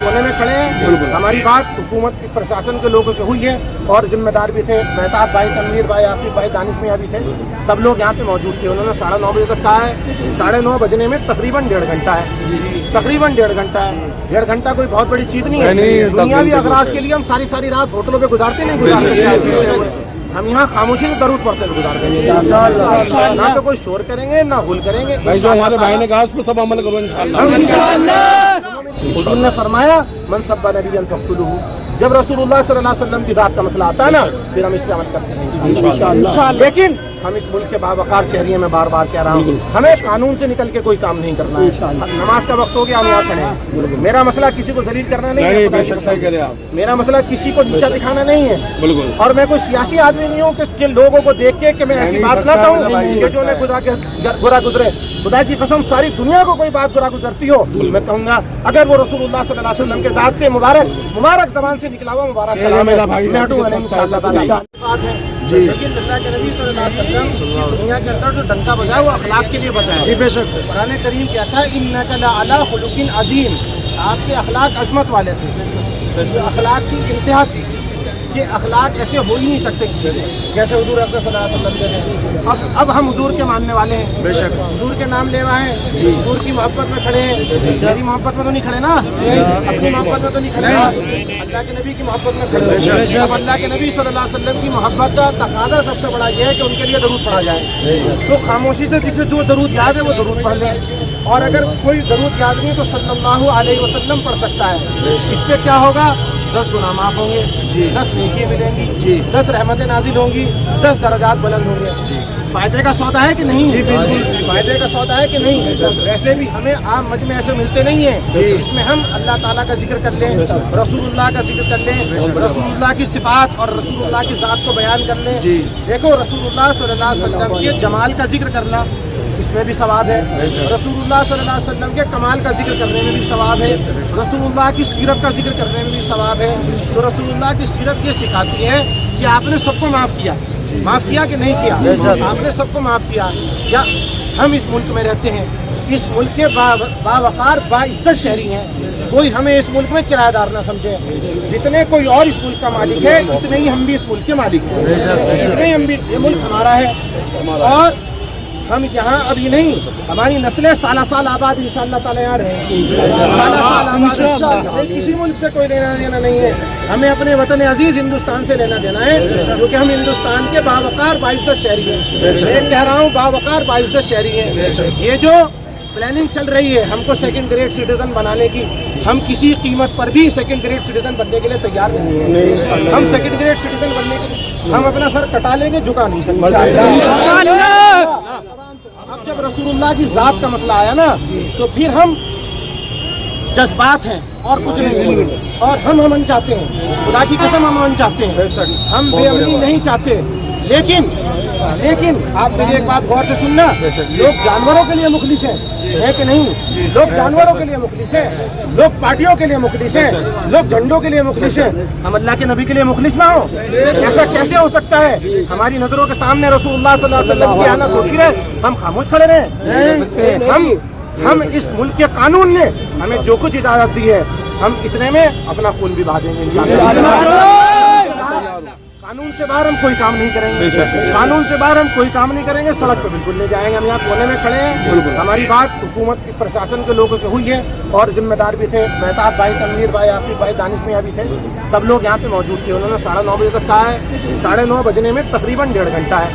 कोने में खड़े हैं। हमारी बात हुकूमत प्रशासन के लोगों से हुई है और जिम्मेदार भी थे, मेहताब भाई, तनवीर भाई, आफिफ भाई, दानिश मियां भी थे, सब लोग यहाँ पे मौजूद थे। उन्होंने 9:30 बजे तक कहा है, 9:30 बजने में तकरीबन 1.5 घंटा है, तकरीबन 1.5 घंटा है। 1.5 घंटा कोई बहुत बड़ी चीज़ नहीं है। दुनियावी अखराज के लिए हम सारी रात होटलों पर गुजारते नहीं गुजारते, हम यहाँ खामोशी से दरूद पढ़ते गुजार देंगे। ना तो कोई शोर करेंगे ना हुल करेंगे। जो हमारे भाई ने कहा उस पर सब अमल करो इंशाअल्लाह। हुजूर ने फरमाया मन सब्बा नबिय्यन फक़्तुलूहु। जब रसूलुल्लाह सल्लल्लाहु अलैहि वसल्लम की जात का मसला आता है ना, फिर हम इस पे अमल करते हैं इंशाअल्लाह। लेकिन हम इस मुल्क के बावकार शहरी में बार बार कह रहा हूँ, हमें कानून से निकल के कोई काम नहीं करना है। नमाज का वक्त हो गया, हम यहाँ खड़े हैं। मेरा मसला किसी को जलील करना नहीं है, मेरा मसला किसी को नीचा दिखाना नहीं है। और मैं कोई सियासी आदमी नहीं हूँ कि लोगों को देख के मैं ऐसी बात ना कहूँ कि जो ने बुरा गुजरे। खुदा की कसम सारी दुनिया को कोई बात बुरा गुजरती हो, मैं कहूँगा अगर वो रसूलुल्लाह सल्लल्लाहु अलैहि वसल्लम के जात से मुबारक ज़बान से निकला हुआ मुबारक कलाम है, मैं हटूंगा नहीं इंशाअल्लाह ताला। बात है लेकिन अल्लाह के नबी सल्लल्लाहु अलैहि वसल्लम दुनिया के अंदर जो डंका बजाया वो अखलाक के लिए बजाया। जी बेशक, कुरान करीम कहता है इन्नका लअला खुलुकिन अज़ीम, आपके अखलाक अजमत वाले थे, अखलाक की इंतहा थी कि अखलाक ऐसे हो ही नहीं सकते किसी के जैसे हुजूर अकरम सल्लल्लाहु अलैहि वसल्लम के। अब हम हुजूर के मानने वाले हैं, बेशक हुजूर के नाम लेवा हैं, हुजूर की मोहब्बत में खड़े हैं। शहरी मोहब्बत में तो नहीं खड़े ना, अपनी मोहब्बत में तो नहीं खड़े ना, अल्लाह के नबी की मोहब्बत में खड़े हैं। अब अल्लाह के नबी सल्लल्लाहु अलैहि वसल्लम की मोहब्बत का तकादा सबसे बड़ा ये है कि उनके लिए दरूद पढ़ा जाए। तो खामोशी से जिसे जो दरूद याद है वो दरूद पढ़ लें, और अगर कोई दरूद याद नहीं तो सल्लल्लाहु अलैहि वसल्लम पढ़ सकता है। इस पर क्या होगा, 10 गुनाह माफ होंगे, 10 नेकियां मिलेंगी, 10 रहमतें नाजिल होंगी, 10 दर्जात बुलंद होंगे। फायदे का सौदा है कि नहीं? जी बिल्कुल फायदे का सौदा है कि नहीं? वैसे भी हमें आम मजमे ऐसे मिलते नहीं है जिसमें हम अल्लाह ताला का जिक्र कर लें, रसूलुल्लाह का जिक्र कर लें, रसूलुल्लाह की सिफात और रसूलुल्लाह की ज़ात को बयान कर लें। देखो रसूलुल्लाह सल्लल्लाहु अलैहि वसल्लम के जमाल का जिक्र करना, इसमें भी सवाब है। रसूलुल्लाह सल्लल्लाहु अलैहि वसल्लम के कमाल का जिक्र करने में भी सवाब है। रसूलुल्लाह की सीरत का जिक्र करने में भी सवाब है। तो रसूलुल्लाह की सीरत ये सिखाती है कि आपने सबको माफ़ किया कि नहीं किया? आपने सबको माफ़ किया। या हम इस मुल्क में रहते हैं, इस मुल्क के बावकार बाइज्जत शहरी हैं, कोई हमें इस मुल्क में किराएदार ना समझे। जितने कोई और इस मुल्क का मालिक है उतने ही हम भी इस मुल्क के मालिक हैं, जितने ही हम भी, ये मुल्क हमारा है। और हम यहाँ अभी नहीं, हमारी नस्लें साल आबाद इंशाअल्लाह ताला यहाँ रहेंगी, साल किसी मुल्क से कोई लेना देना नहीं है। हमें अपने वतन अजीज हिंदुस्तान से लेना देना है, क्योंकि हम हिंदुस्तान के बावकार बाइज्जत शहरी हैं। मैं कह रहा हूँ बावकार बाइज्जत शहरी हैं। ये जो प्लानिंग चल रही है हमको सेकंड ग्रेड सिटीजन बनाने की, हम किसी कीमत पर भी सेकंड ग्रेड सिटीजन बनने के लिए तैयार नहीं है। हम सेकंड ग्रेड सिटीजन बनने के लिए हम अपना सर कटा लेंगे, झुका नहीं सकते। अब जब रसूलुल्लाह की जात का मसला आया ना, तो फिर हम जज्बात हैं और कुछ नहीं। और हम अमन चाहते हैं, खुदा की कसम हम अमन चाहते हैं, हम बेअमनी नहीं चाहते। लेकिन आप मेरी एक बात गौर से सुनना, लोग जानवरों के लिए मुखलिस है कि नहीं? लोग जानवरों के लिए मुखलिस हैं, लोग पार्टियों के लिए मुखलिस हैं, लोग झंडों के लिए मुखलिस हैं। हम अल्लाह के नबी के लिए मुखलिस ना हो, ऐसा कैसे हो सकता है? हमारी नजरों के सामने रसूलुल्लाह सल्लल्लाहु अलैहि वसल्लम की आना होती रहे, हम खामोश खड़े रहे? हम इस मुल्क के कानून ने हमें जो कुछ इजाजत दी है, हम इतने में अपना खून भी बहा देंगे इंशाअल्लाह। कानून से बाहर हम कोई काम नहीं करेंगे, कानून से बाहर हम कोई काम नहीं करेंगे, सड़क पर बिल्कुल नहीं जाएंगे। हम यहाँ कोने में खड़े हैं। हमारी बात हुकूमत प्रशासन के लोगों से हुई है और जिम्मेदार भी थे, मेहताब भाई, तनवीर भाई, आफिफ भाई, दानिश मियां भी थे, सब लोग यहाँ पे मौजूद थे। उन्होंने 9:30 बजे तक कहा है, 9:30 बजने में तकरीबन 1.5 घंटा है,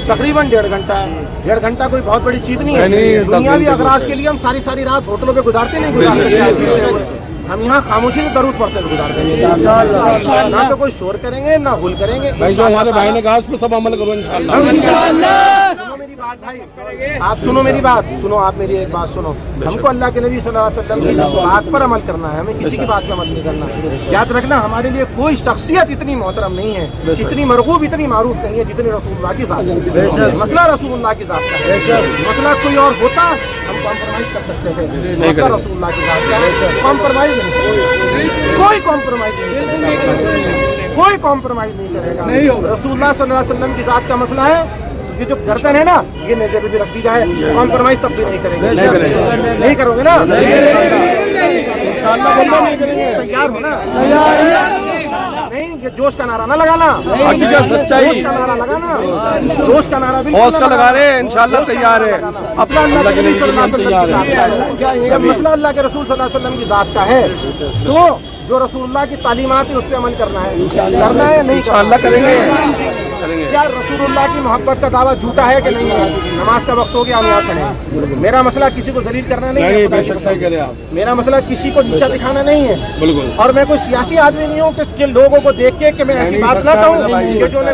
तकरीबन 1.5 घंटा है। 1.5 घंटा कोई बहुत बड़ी चीज़ नहीं है। दुनियावी अखराज के लिए हम सारी रात होटलों पर गुजारते नहीं गुजारते, हम यहाँ खामोशी से दरूद पढ़ते गुजार देंगे। ना तो कोई शोर करेंगे ना हुल करेंगे। जो हमारे भाई ने कहा उस पर सब अमल करो इंशाअल्लाह। सुनो मेरी बात भाई, आप सुनो मेरी बात, सुनो आप मेरी एक बात सुनो। हमको अल्लाह के नबी सल्लल्लाहु अलैहि वसल्लम की बात पर अमल करना है, हमें किसी की बात पर अमल नहीं करना। याद रखना हमारे लिए कोई शख्सियत इतनी मोहतरम नहीं है, इतनी मरगूब, इतनी मारूफ नहीं है जितनी रसूलुल्लाह की ज़ात है। मसला रसूलुल्लाह की ज़ात का है, मसला कोई और होता हम कॉम्प्रोमाइज कर सकते थे। मसला रसूलुल्लाह की ज़ात का है, कॉम्प्रोमाइज कोई कॉम्प्रोमाइज नहीं, कोई कॉम्प्रोमाइज नहीं चलेगा। रसूलुल्लाह सल्लल्लाहु अलैहि वसल्लम की जात का मसला है, ये जो गर्दन है ना, ये नेज़े पे भी रख दी जाए, कॉम्प्रोमाइज तब भी नहीं करेंगे। नहीं करोगे ना? इंशाअल्लाह नहीं करेंगे। तैयार हो ना? नहीं, ये जोश का नारा ना लगाना, सच्चाई जोश का नारा लगाना, जोश का नारा बिल्कुल हौस का ना लगा रहे हैं, इंशाअल्लाह तैयार है। अपना अल्लाह के नबी सल्लल्लाहु अलैहि वसल्लम की ज़ात का है। जब मसला अल्लाह के रसूल सल्लल्लाहु अलैहि वसल्लम की ज़ात का है तो जो रसूलुल्लाह की तालीमात है उस पर अमल करना है, करना है नहीं इंशाअल्लाह करेंगे। क्या रसूलुल्लाह की मोहब्बत का दावा झूठा है कि नहीं है? नमाज का वक्त हो गया, हम यहाँ खड़े हैं। मेरा मसला किसी को जलील करना नहीं है, बेशक सही कह रहे हैं आप, मेरा मसला किसी को नीचा दिखाना नहीं है। बिल्कुल। और मैं कोई सियासी आदमी नहीं हूँ कि लोगों को देख के कि मैं ऐसी बात ना कहूँ कि जो ने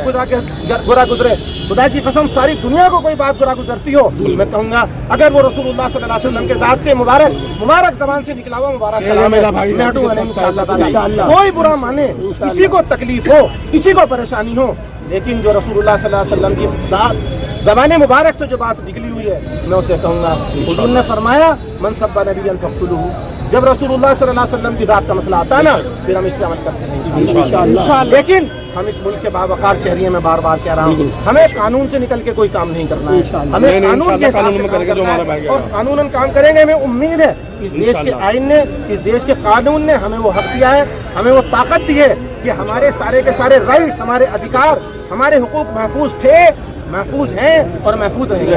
बुरा गुजरे। खुदा की कसम सारी दुनिया को कोई बात बुरा गुजरती हो, मैं कहूँगा अगर वो रसूलुल्लाह सल्लल्लाहु अलैहि वसल्लम के ज़ात से मुबारक ज़बान से निकला हुआ मुबारक कलाम है, मैं हटूंगा नहीं इंशाअल्लाह। कोई बुरा माने, किसी को तकलीफ हो, किसी को परेशानी हो, लेकिन जो रसूलुल्लाह सल्लल्लाहु अलैहि वसल्लम की ज़ात ज़बान मुबारक से जो बात निकली हुई है, मैं उसे कहूँगा। हुज़ूर ने फरमाया मन सब्बा नबिय्यन फ़क़्तुलूहु। जब रसूलुल्लाह सल्लल्लाहु अलैहि वसल्लम की ज़ात का मसला आता है ना, फिर हम इस पे अमल करते हैं इंशाअल्लाह। लेकिन हम इस मुल्क के बावकार शहरी में बार बार कह रहा हूँ, हमें कानून से निकल के कोई काम नहीं करना है, हमें कानून के हिसाब से काम करना है और कानूनन काम करेंगे। हमें उम्मीद है इस देश के आईन ने, इस देश के कानून ने हमें वो हक दिया है, हमें वो ताकत दी है कि हमारे सारे के सारे राइट्स, हमारे अधिकार, हमारे हुकूक महफूज थे, महफूज हैं और महफूज रहेंगे।